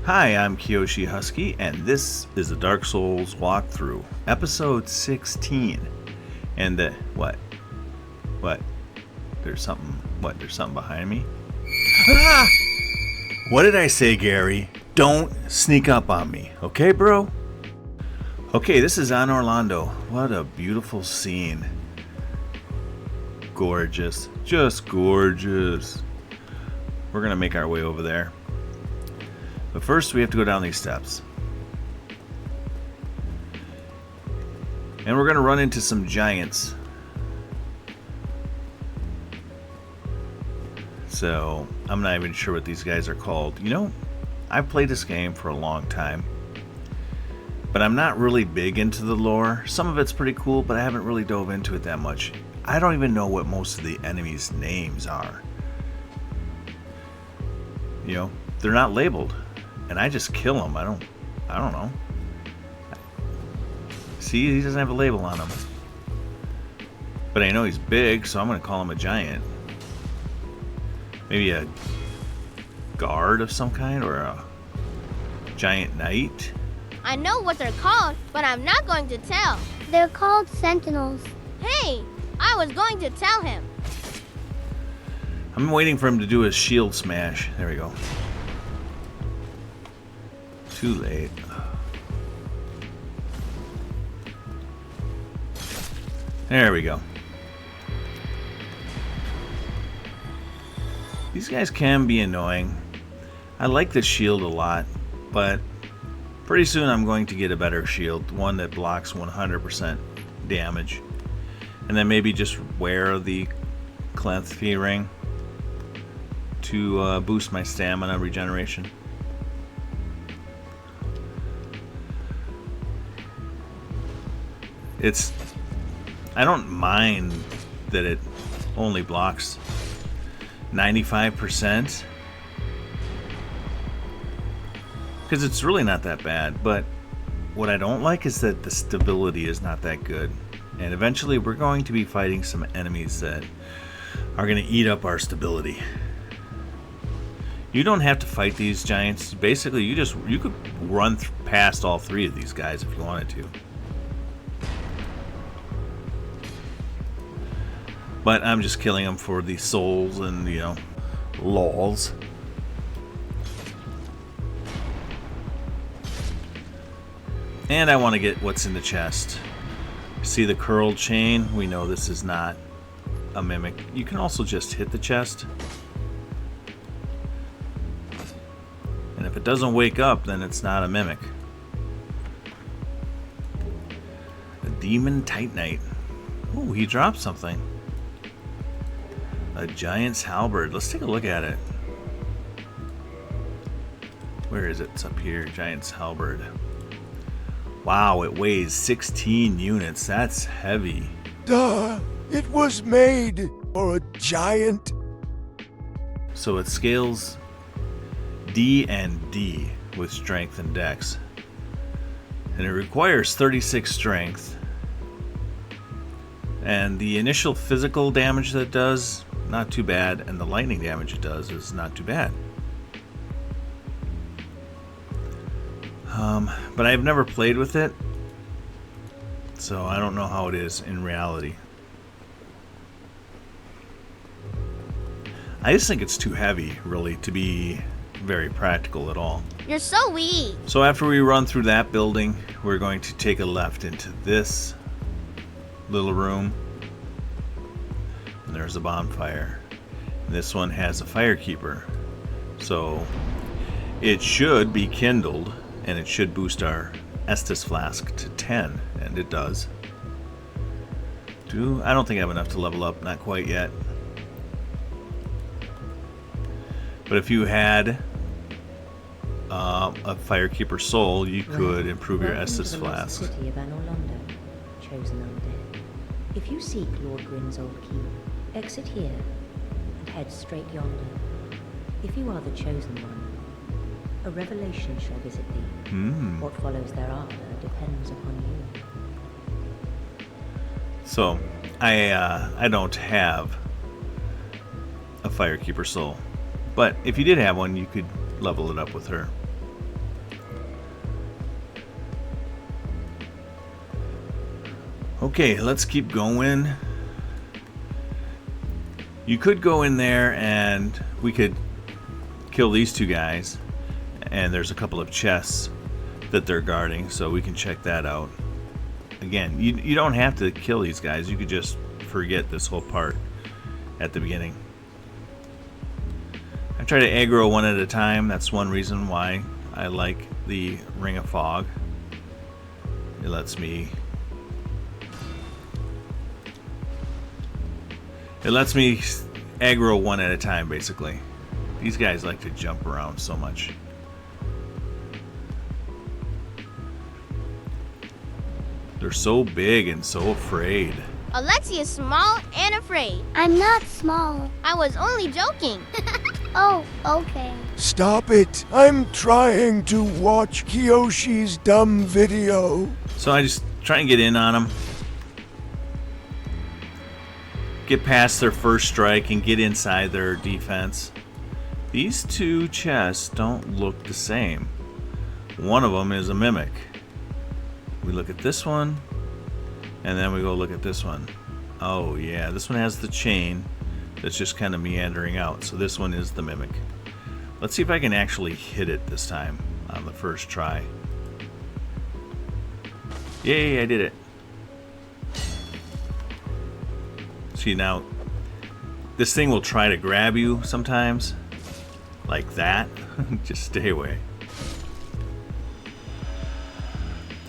Hi, I'm Kyoshi Husky, and this is the Dark Souls walkthrough, episode 16. And what? What? There's something. What? There's something behind me? Ah! What did I say, Gary? Don't sneak up on me, okay, bro? Okay, this is Anor Londo. What a beautiful scene. Gorgeous. Just gorgeous. We're gonna make our way over there. But first we have to go down these steps. And we're going to run into some giants. So, I'm not even sure what these guys are called. You know, I've played this game for a long time. But I'm not really big into the lore. Some of it's pretty cool, but I haven't really dove into it that much. I don't even know what most of the enemies' names are. You know, they're not labeled. And I just kill him. I don't know. See, he doesn't have a label on him. But I know he's big, so I'm going to call him a giant. Maybe a guard of some kind, or a giant knight. I know what they're called, but I'm not going to tell. They're called sentinels. Hey, I was going to tell him. I'm waiting for him to do his shield smash. There we go. Too late. There we go. These guys can be annoying. I like the shield a lot, but pretty soon I'm going to get a better shield, one that blocks 100% damage, and then maybe just wear the Clanthea ring to boost my stamina regeneration. I don't mind that it only blocks 95%, because it's really not that bad, but what I don't like is that the stability is not that good, and eventually we're going to be fighting some enemies that are going to eat up our stability. You don't have to fight these giants. Basically, you could run past all three of these guys if you wanted to. But I'm just killing them for the souls and, you know, lols. And I want to get what's in the chest. See the curled chain? We know this is not a mimic. You can also just hit the chest. And if it doesn't wake up, then it's not a mimic. A demon titanite. Ooh, he dropped something. A giant's halberd. Let's take a look at it. Where is it? It's up here. Giant's halberd. Wow, it weighs 16 units. That's heavy. Duh! It was made for a giant. So it scales D and D with strength and dex. And it requires 36 strength. And the initial physical damage that it does, not too bad, and the lightning damage it does is not too bad. But I've never played with it, so I don't know how it is in reality. I just think it's too heavy, really, to be very practical at all. You're so weak. So after we run through that building, we're going to take a left into this little room. And there's a bonfire. This one has a firekeeper, so it should be kindled, and it should boost our Estus flask to 10, and it does. I don't think I have enough to level up, not quite yet. But if you had a firekeeper soul, you could improve your Estus flask. City of Anor Londo, chosen undead. If you seek Lord Grim's old keep, exit here and head straight yonder. If you are the chosen one, a revelation shall visit thee. What follows thereafter depends upon you. So, I don't have a firekeeper soul, but if you did have one, you could level it up with her. Okay, let's keep going. You could go in there and we could kill these two guys. And there's a couple of chests that they're guarding, so we can check that out. Again, you don't have to kill these guys. You could just forget this whole part at the beginning. I try to aggro one at a time. That's one reason why I like the Ring of Fog. It lets me aggro one at a time, basically. These guys like to jump around so much. They're so big and so afraid. Alexia's small and afraid. I'm not small. I was only joking. Oh, okay. Stop it. I'm trying to watch Kyoshi's dumb video. So I just try and get in on them. Get past their first strike and get inside their defense. These two chests don't look the same. One of them is a mimic. We look at this one, and then we go look at this one. Oh yeah, this one has the chain that's just kind of meandering out. So this one is the mimic. Let's see if I can actually hit it this time on the first try. Yay, I did it. See, now this thing will try to grab you sometimes, like that. Just stay away.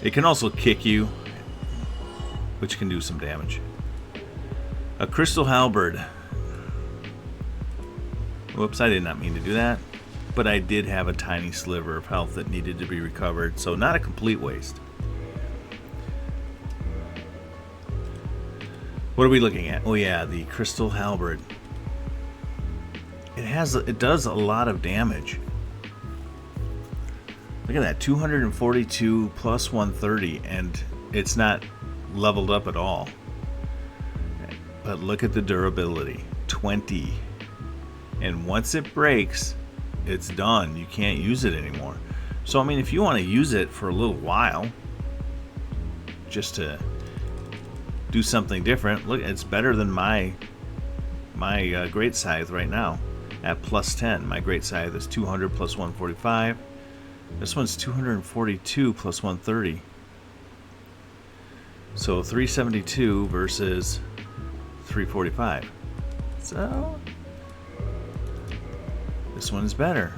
It can also kick you, which can do some damage. A crystal halberd. Whoops, I did not mean to do that. But I did have a tiny sliver of health that needed to be recovered, so not a complete waste. What are we looking at? Oh yeah, the crystal halberd. It does a lot of damage. Look at that, 242 plus 130, and it's not leveled up at all. But look at the durability, 20. And once it breaks, it's done. You can't use it anymore. So, I mean, if you want to use it for a little while, just to do something different, look, it's better than my great scythe right now at plus 10. My great scythe is 200 plus 145. This one's 242 plus 130. So 372 versus 345. So this one's better.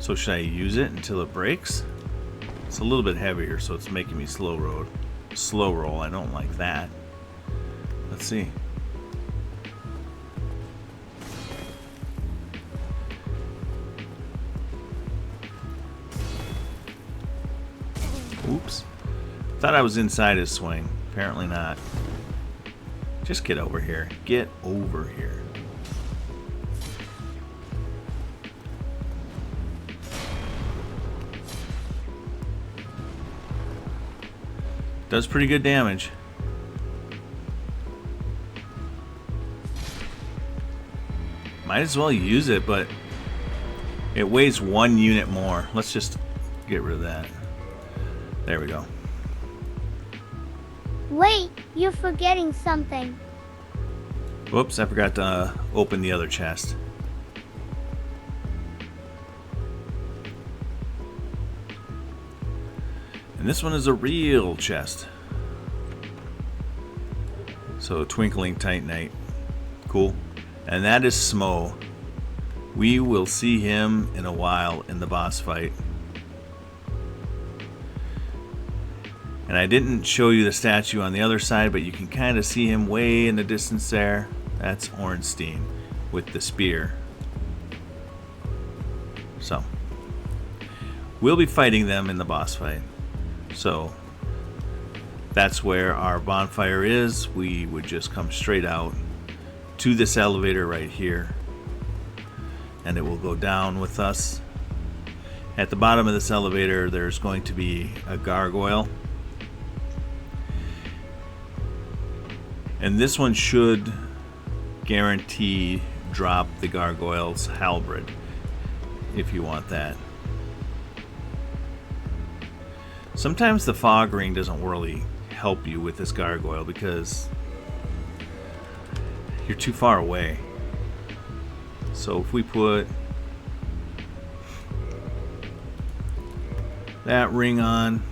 So should I use it until it breaks? It's a little bit heavier, so it's making me slow roll. I don't like that. Let's see. Oops. Thought I was inside his swing. Apparently not. Just get over here. Get over here. Does pretty good damage. Might as well use it, but it weighs 1 unit more. Let's just get rid of that. There we go. Wait, you're forgetting something. Whoops, I forgot to open the other chest. And this one is a real chest. So, Twinkling Titanite. Cool. And that is Smo. We will see him in a while in the boss fight. And I didn't show you the statue on the other side, but you can kind of see him way in the distance there. That's Ornstein with the spear. So, we'll be fighting them in the boss fight. So, that's where our bonfire is. We would just come straight out to this elevator right here. And it will go down with us. At the bottom of this elevator, there's going to be a gargoyle. And this one should guarantee drop the gargoyle's halberd, if you want that. Sometimes the fog ring doesn't really help you with this gargoyle because you're too far away. So if we put that ring on,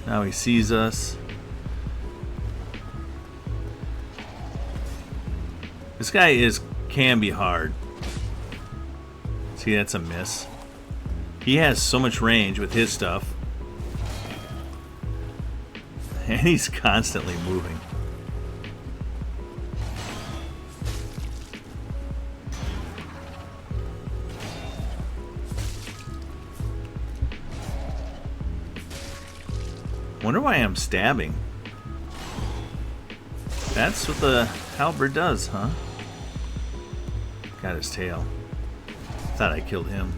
now he sees us. This guy can be hard. See, that's a miss. He has so much range with his stuff. And he's constantly moving. Wonder why I'm stabbing. That's what the halberd does, huh? Got his tail. Thought I killed him.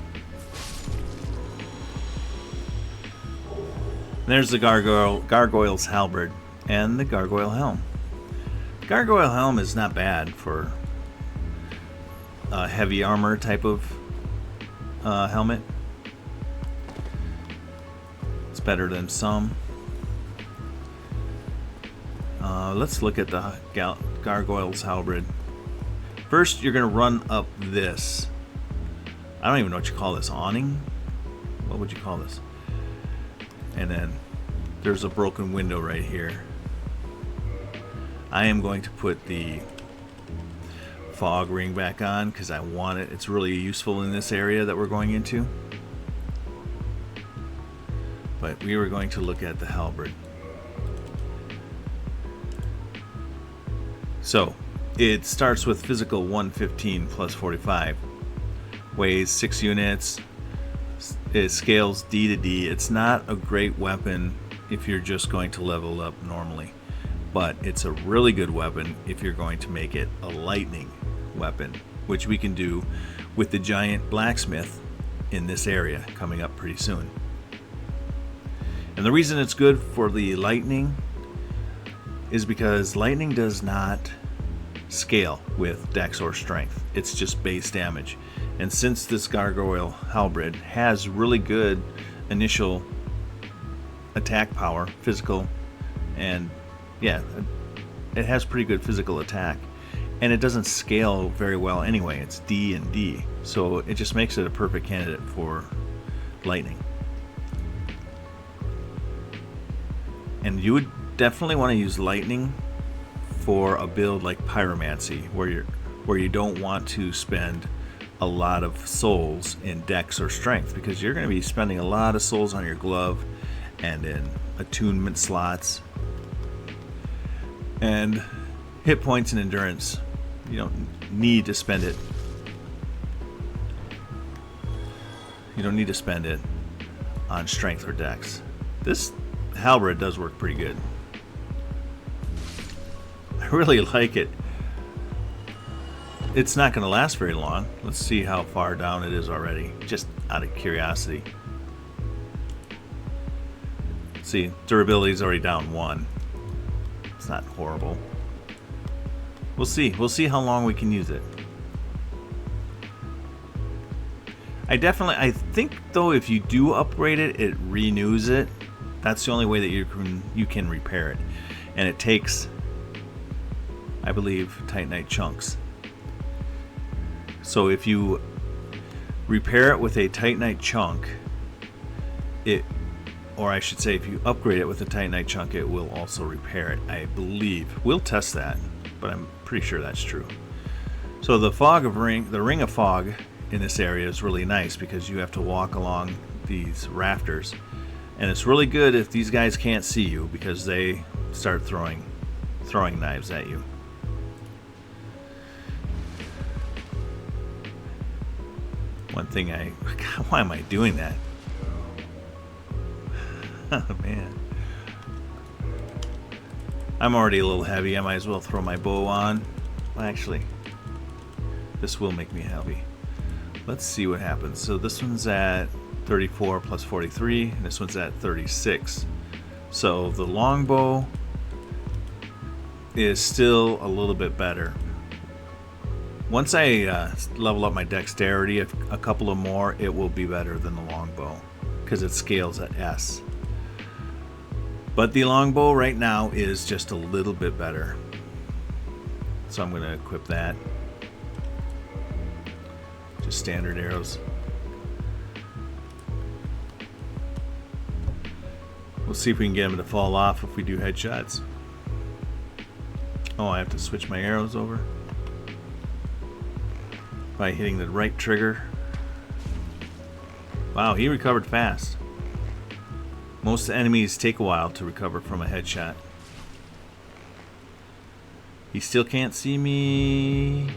There's the gargoyle's halberd and the gargoyle helm. Gargoyle helm is not bad for a heavy armor type of helmet. It's better than some. Let's look at the gargoyle's halberd. First, you're going to run up this. I don't even know what you call this. Awning? What would you call this? And then there's a broken window right here. I am going to put the fog ring back on because I want it. It's really useful in this area that we're going into. But we were going to look at the halberd. So, it starts with physical 115 plus 45. Weighs 6 units. It scales D to D. It's not a great weapon if you're just going to level up normally. But it's a really good weapon if you're going to make it a lightning weapon, which we can do with the giant blacksmith in this area coming up pretty soon. And the reason it's good for the lightning is because lightning does not scale with dex or strength. It's just base damage. And since this gargoyle halberd has really good initial attack power, physical, and yeah, it has pretty good physical attack. And it doesn't scale very well anyway. It's D and D. So it just makes it a perfect candidate for lightning. And you would definitely want to use lightning for a build like pyromancy, where you don't want to spend a lot of souls in dex or strength, because you're going to be spending a lot of souls on your glove and in attunement slots and hit points and endurance. You don't need to spend it. You don't need to spend it on strength or dex. This halberd does work pretty good. I really like it. It's not going to last very long. Let's see how far down it is already, just out of curiosity. See, durability is already down 1. It's not horrible. We'll see. We'll see how long we can use it. I think though, if you do upgrade it, it renews it. That's the only way that you can repair it, and it takes, I believe, Titanite chunks. So if you repair it with a Titanite chunk, or I should say, if you upgrade it with a Titanite chunk, it will also repair it, I believe. We'll test that, but I'm pretty sure that's true. So the ring of fog in this area is really nice because you have to walk along these rafters, and it's really good if these guys can't see you because they start throwing knives at you. One thing why am I doing that? Oh man. I'm already a little heavy. I might as well throw my bow on. Well, actually, this will make me heavy. Let's see what happens. So this one's at 34 plus 43, and this one's at 36. So the longbow is still a little bit better. Once I level up my dexterity a couple of more, it will be better than the longbow because it scales at S. But the longbow right now is just a little bit better. So I'm going to equip that. Just standard arrows. We'll see if we can get them to fall off if we do headshots. Oh, I have to switch my arrows over by hitting the right trigger. Wow, he recovered fast. Most enemies take a while to recover from a headshot. He still can't see me.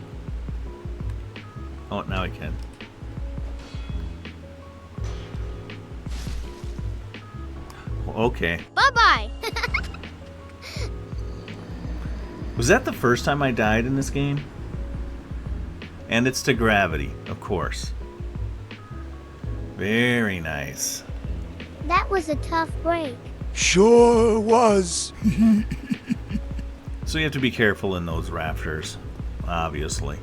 Oh, now he can. Okay. Bye-bye. Was that the first time I died in this game? And it's to gravity, of course. Very nice. That was a tough break. Sure was. So you have to be careful in those rafters, obviously.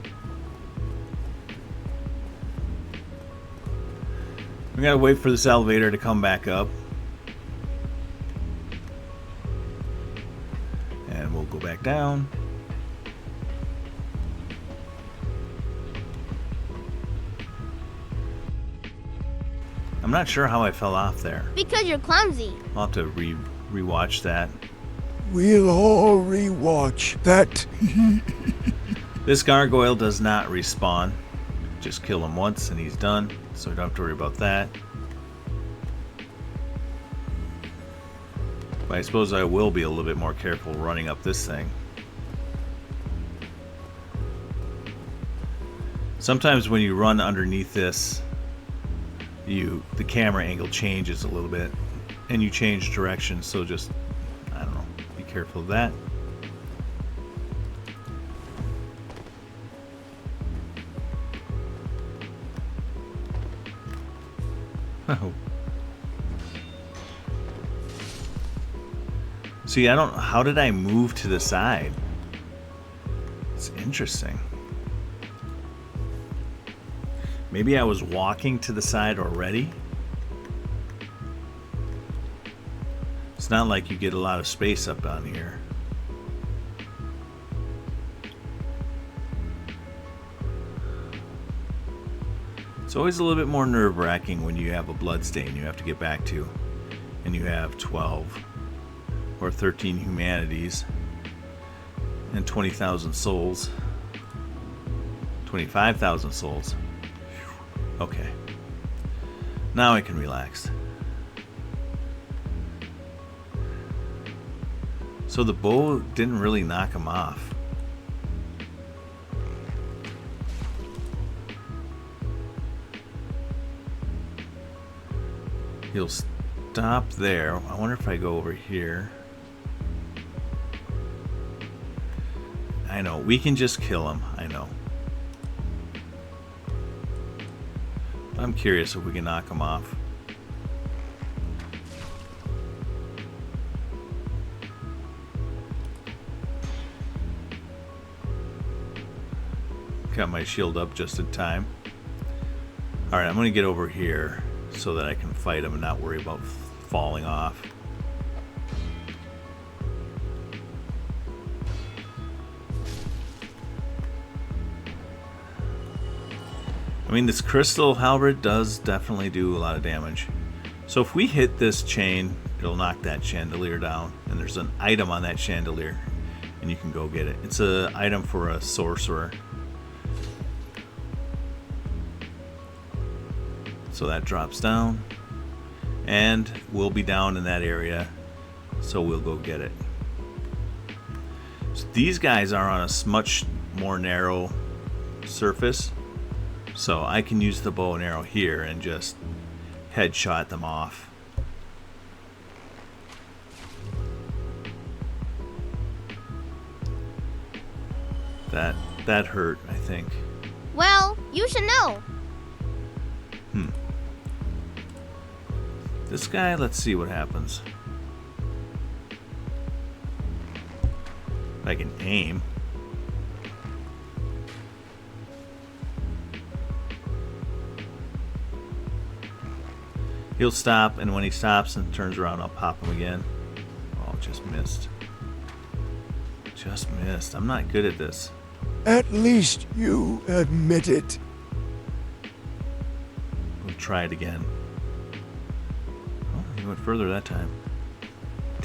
We gotta wait for this elevator to come back up. And we'll go back down. I'm not sure how I fell off there. Because you're clumsy. I'll have to rewatch that. We'll all rewatch that. This gargoyle does not respawn. Just kill him once and he's done, so we don't have to worry about that. But I suppose I will be a little bit more careful running up this thing. Sometimes when you run underneath this, the camera angle changes a little bit and you change direction, so just, I don't know, be careful of that. Oh. See, how did I move to the side? It's interesting. Maybe I was walking to the side already? It's not like you get a lot of space up on here. It's always a little bit more nerve-wracking when you have a bloodstain you have to get back to, and you have 12 or 13 humanities and 20,000 souls. 25,000 souls. Okay. Now I can relax. So the bow didn't really knock him off. He'll stop there. I wonder if I go over here. I know, we can just kill him. I know. I'm curious if we can knock him off. Got my shield up just in time. Alright, I'm going to get over here so that I can fight him and not worry about falling off. I mean, this crystal halberd does definitely do a lot of damage. So if we hit this chain, it'll knock that chandelier down. And there's an item on that chandelier, and you can go get it. It's an item for a sorcerer. So that drops down. And we'll be down in that area, so we'll go get it. So these guys are on a much more narrow surface. So I can use the bow and arrow here and just headshot them off. That hurt, I think. Well, you should know. This guy, let's see what happens. I can aim. He'll stop, and when he stops and turns around, I'll pop him again. just missed. Just missed. I'm not good at this. At least you admit it. We'll try it again. Oh, he went further that time.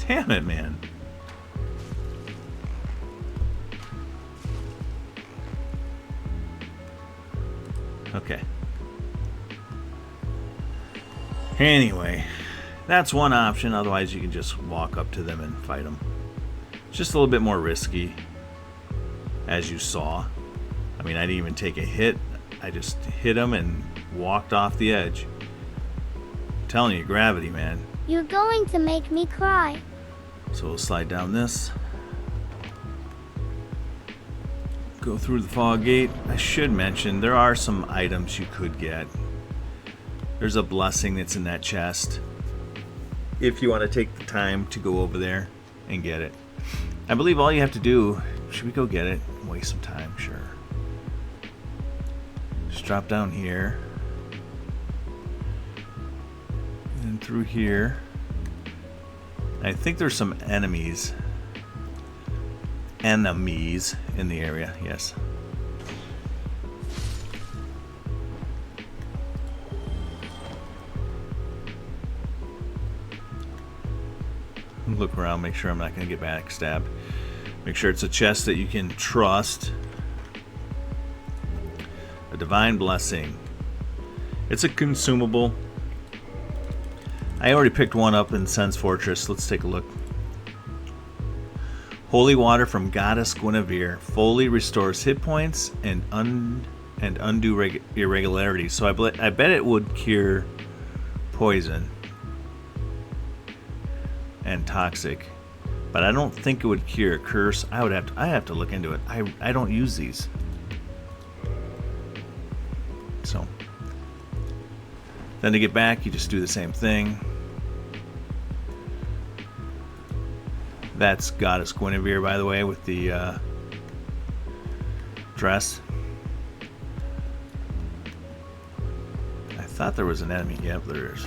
Damn it, man. Okay. Anyway, that's one option. Otherwise, you can just walk up to them and fight them. It's just a little bit more risky, as you saw. I mean, I didn't even take a hit. I just hit him and walked off the edge. I'm telling you, gravity, man. You're going to make me cry. So we'll slide down this. Go through the fog gate. I should mention, there are some items you could get. There's a blessing that's in that chest. If you want to take the time to go over there and get it. I believe all you have to do, should we go get it? Waste some time, sure. Just drop down here. And through here. I think there's some enemies in the area, yes. Look around, make sure I'm not going to get backstabbed. Make sure it's a chest that you can trust. A divine blessing. It's a consumable. I already picked one up in Sen's Fortress. Let's take a look. Holy water from Goddess Guinevere fully restores hit points and undo irregularities. So I bet it would cure poison and toxic, but I don't think it would cure curse. I have to look into it. I don't use these. So then to get back, you just do the same thing. That's Goddess Guinevere, by the way, with the dress. I thought there was an enemy. Yep, there is.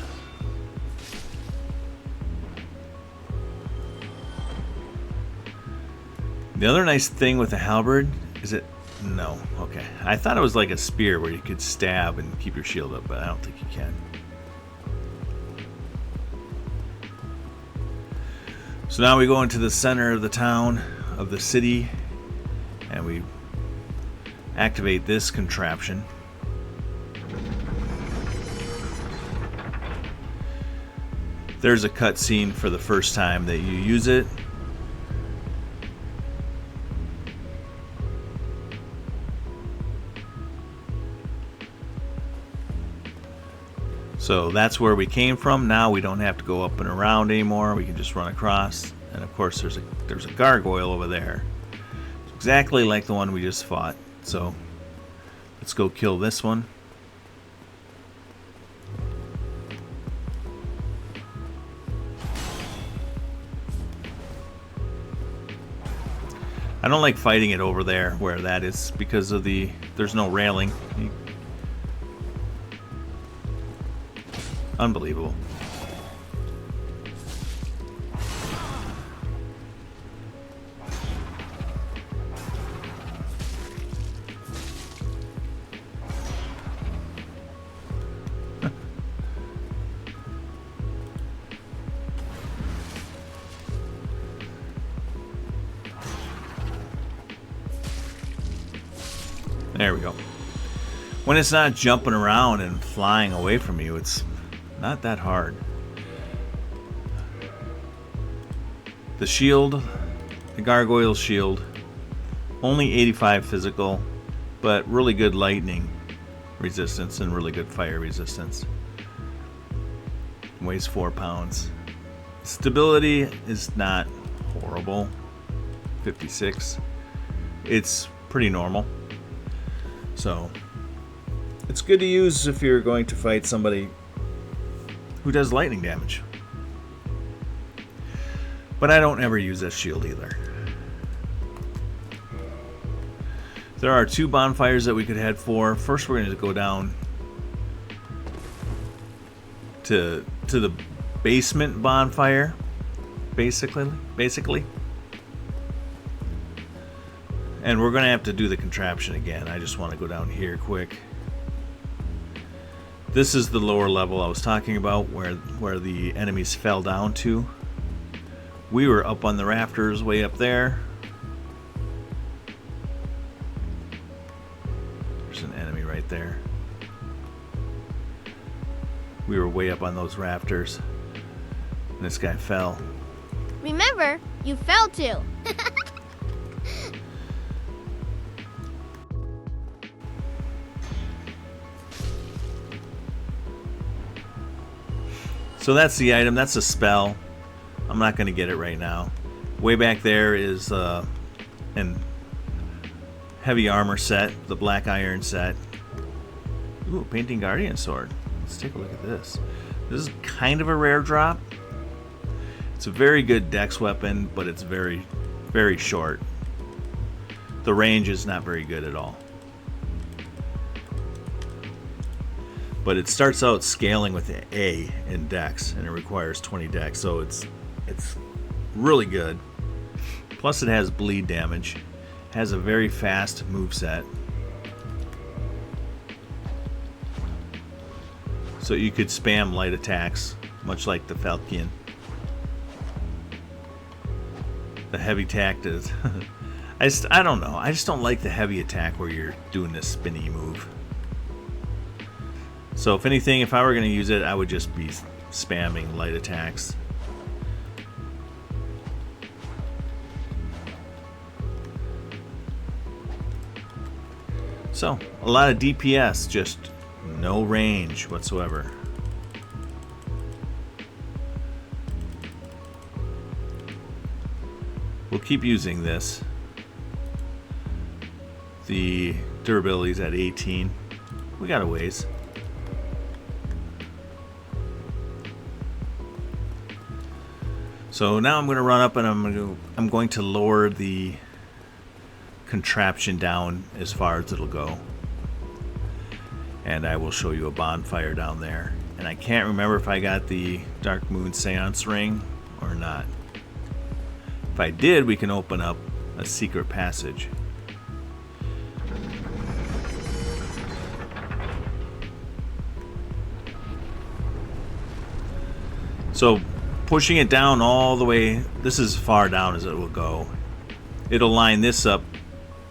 The other nice thing with the halberd is it... No, okay. I thought it was like a spear where you could stab and keep your shield up, but I don't think you can. So now we go into the center of the town, of the city, and we activate this contraption. There's a cutscene for the first time that you use it. So that's where we came from. Now we don't have to go up and around anymore. We can just run across. And of course there's a gargoyle over there. It's exactly like the one we just fought. So let's go kill this one. I don't like fighting it over there where that is because of there's no railing. Unbelievable. There we go. When it's not jumping around and flying away from you, it's not that hard. The shield, the gargoyle shield, only 85 physical, but really good lightning resistance and really good fire resistance. Weighs 4 pounds. Stability is not horrible. 56. It's pretty normal. So it's good to use if you're going to fight somebody who does lightning damage. But I don't ever use this shield either. There are 2 bonfires that we could head for. First we're going to go down to the basement bonfire. basically. And we're gonna have to do the contraption again. I just want to go down here quick. This is the lower level I was talking about, where the enemies fell down to. We were up on the rafters way up there. There's an enemy right there. We were way up on those rafters. And this guy fell. Remember, you fell too. So that's the item. That's a spell. I'm not going to get it right now. Way back there is an heavy armor set, the black iron set. Ooh, painting guardian sword. Let's take a look at this. This is kind of a rare drop. It's a very good dex weapon, but it's very, very short. The range is not very good at all. But it starts out scaling with an A in dex, and it requires 20 dex, so it's really good. Plus it has bleed damage. It has a very fast moveset. So you could spam light attacks, much like the Falcon. The heavy attack is... I don't know. I just don't like the heavy attack where you're doing this spinny move. So if anything, if I were going to use it, I would just be spamming light attacks. So, a lot of DPS, just no range whatsoever. We'll keep using this. The durability is at 18. We got a ways. So now I'm going to run up and I'm going to lower the contraption down as far as it'll go. And I will show you a bonfire down there. And I can't remember if I got the Dark Moon Seance ring or not. If I did, we can open up a secret passage. So pushing it down all the way, this is as far down as it will go. It'll line this up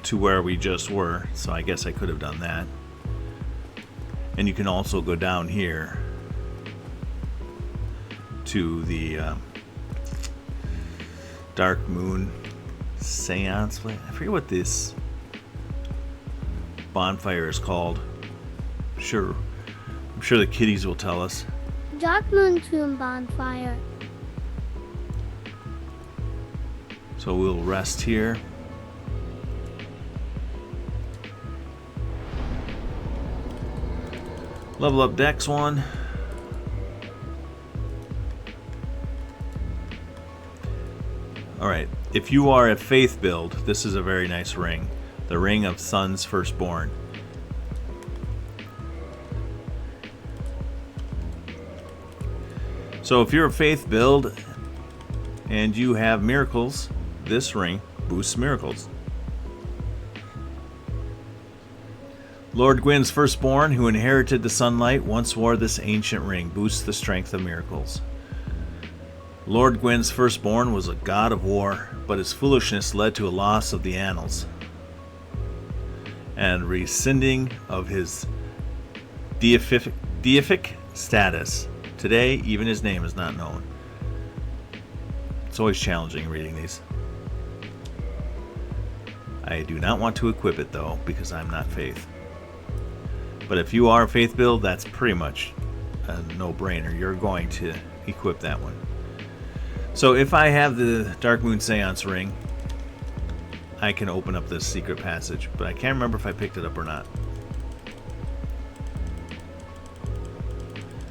to where we just were, so I guess I could have done that. And you can also go down here to the Dark Moon Seance. I forget what this bonfire is called. I'm sure the kiddies will tell us. Dark Moon Tomb Bonfire. So we'll rest here. Level up Dex 1. Alright, if you are a Faith build, this is a very nice ring. The Ring of Sun's Firstborn. So if you're a Faith build and you have miracles, this ring boosts miracles. Lord Gwyn's firstborn, who inherited the sunlight, once wore this ancient ring, boosts the strength of miracles. Lord Gwyn's firstborn was a god of war, but his foolishness led to a loss of the annals and rescinding of his deific status. Today, even his name is not known. It's always challenging reading these. I do not want to equip it though, because I'm not Faith. But if you are a Faith build, that's pretty much a no-brainer. You're going to equip that one. So if I have the Dark Moon Seance ring, I can open up this secret passage, but I can't remember if I picked it up or not.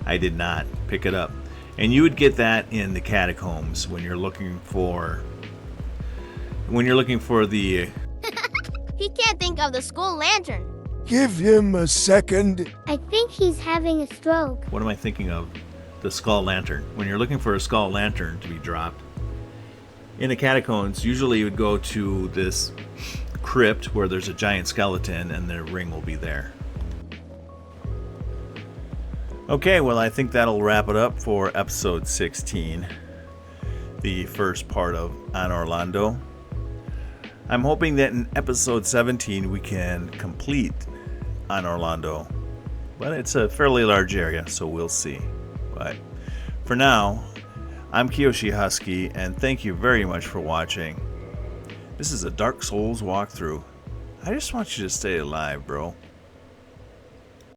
I did not pick it up. And you would get that in the catacombs when you're looking for the He can't think of the school lantern. Give him a second. I think he's having a stroke. what am I thinking of? The skull lantern. When you're looking for a skull lantern to be dropped, In the catacombs, usually you would go to this crypt where there's a giant skeleton and the ring will be there. Okay, well, I think that'll wrap it up for episode 16, the first part of Anor Londo. I'm hoping that in episode 17 we can complete Anor Londo, but it's a fairly large area, so we'll see. But for now, I'm Kyoshi Husky, and thank you very much for watching. This is a Dark Souls walkthrough. I just want you to stay alive, bro.